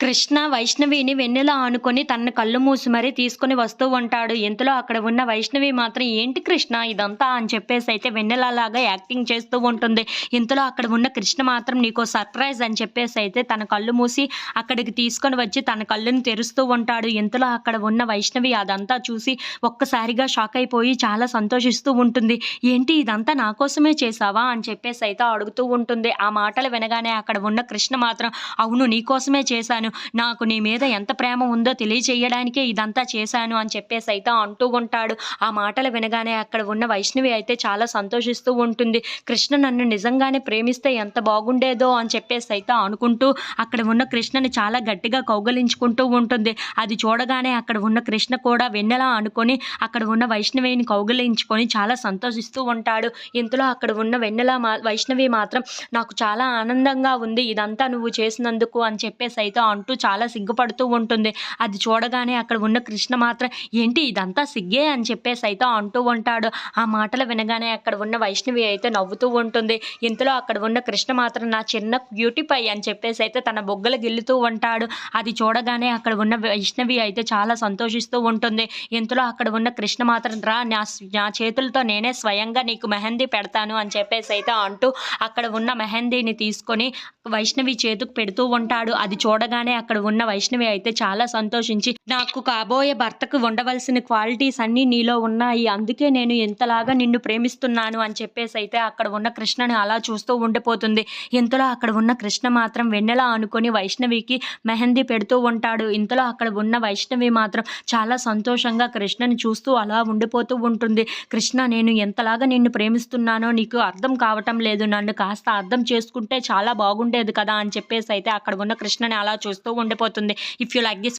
కృష్ణ వైష్ణవిని వెన్నెల ఆనుకొని తన కళ్ళు మూసి మరీ తీసుకొని వస్తూ ఉంటాడు. ఇంతలో అక్కడ ఉన్న వైష్ణవి మాత్రం "ఏంటి కృష్ణ ఇదంతా" అని చెప్పేసైతే వెన్నెలలాగా యాక్టింగ్ చేస్తూ ఉంటుంది. ఇంతలో అక్కడ ఉన్న కృష్ణ మాత్రం "నీకో సర్ప్రైజ్" అని చెప్పేసైతే తన కళ్ళు మూసి అక్కడికి తీసుకొని వచ్చి తన కళ్ళుని తెరుస్తూ ఉంటాడు. ఇంతలో అక్కడ ఉన్న వైష్ణవి అదంతా చూసి ఒక్కసారిగా షాక్ అయిపోయి చాలా సంతోషిస్తూ ఉంటుంది. "ఏంటి ఇదంతా నా కోసమే చేశావా?" అని చెప్పేసైతే అడుగుతూ ఉంటుంది. ఆ మాటలు వినగానే అక్కడ ఉన్న కృష్ణ మాత్రం "అవును, నీకోసమే చేశాను. నాకు నీ మీద ఎంత ప్రేమ ఉందో తెలియచేయడానికే ఇదంతా చేశాను" అని చెప్పేసైతే అంటూ ఉంటాడు. ఆ మాటలు వినగానే అక్కడ ఉన్న వైష్ణవి అయితే చాలా సంతోషిస్తూ ఉంటుంది. కృష్ణ నన్ను నిజంగానే ప్రేమిస్తే ఎంత బాగుండేదో అని చెప్పేసైతే అనుకుంటూ అక్కడ ఉన్న కృష్ణని చాలా గట్టిగా కౌగిలించుకుంటూ ఉంటుంది. అది చూడగానే అక్కడ ఉన్న కృష్ణ కూడా వెన్నెల అనుకొని అక్కడ ఉన్న వైష్ణవిని కౌగిలించుకొని చాలా సంతోషిస్తూ ఉంటాడు. ఇంతలో అక్కడ ఉన్న వైష్ణవి మాత్రం "నాకు చాలా ఆనందంగా ఉంది ఇదంతా నువ్వు చేసినందుకు" అని చెప్పేసైతే అంటూ చాలా సిగ్గుపడుతూ ఉంటుంది. అది చూడగానే అక్కడ ఉన్న కృష్ణ మాత్రం "ఏంటి ఇదంతా సిగ్గే" అని చెప్పేసైతే అంటూ ఉంటాడు. ఆ మాటలు వినగానే అక్కడ ఉన్న వైష్ణవి అయితే నవ్వుతూ ఉంటుంది. ఇంతలో అక్కడ ఉన్న కృష్ణ మాత్రం "నా చిన్న క్యూటీ పై" అని చెప్పేసైతే తన బొగ్గలు గిల్లుతూ ఉంటాడు. అది చూడగానే అక్కడ ఉన్న వైష్ణవి అయితే చాలా సంతోషిస్తూ ఉంటుంది. ఇంతలో అక్కడ ఉన్న కృష్ణ మాత్రం "రా, నా చేతులతో నేనే స్వయంగా నీకు మెహందీ పెడతాను" అని చెప్పేసైతే అంటూ అక్కడ ఉన్న మెహందీని తీసుకొని వైష్ణవి చేతికి పెడుతూ ఉంటాడు. అది చూడగానే అక్కడ ఉన్న వైష్ణవి అయితే చాలా సంతోషించి "నాకు కాబోయే భర్తకు ఉండవలసిన క్వాలిటీస్ అన్నీ నీలో ఉన్నాయి. అందుకే నేను ఇంతలాగా నిన్ను ప్రేమిస్తున్నాను" అని చెప్పేసైతే అక్కడ ఉన్న కృష్ణని అలా చూస్తూ ఉండిపోతుంది. ఇంతలో అక్కడ ఉన్న కృష్ణ మాత్రం వెన్నెల అనుకొని వైష్ణవికి మెహందీ పెడుతూ ఉంటాడు. ఇంతలో అక్కడ ఉన్న వైష్ణవి మాత్రం చాలా సంతోషంగా కృష్ణని చూస్తూ అలా ఉండిపోతూ ఉంటుంది. "కృష్ణ, నేను ఎంతలాగా నిన్ను ప్రేమిస్తున్నానో నీకు అర్థం కావటం లేదు. నన్ను కాస్త అర్థం చేసుకుంటే చాలా బాగుండేది కదా" అని చెప్పేసైతే అక్కడ ఉన్న కృష్ణని అలా చూస్తూ ఉండిపోతుంది. If you like this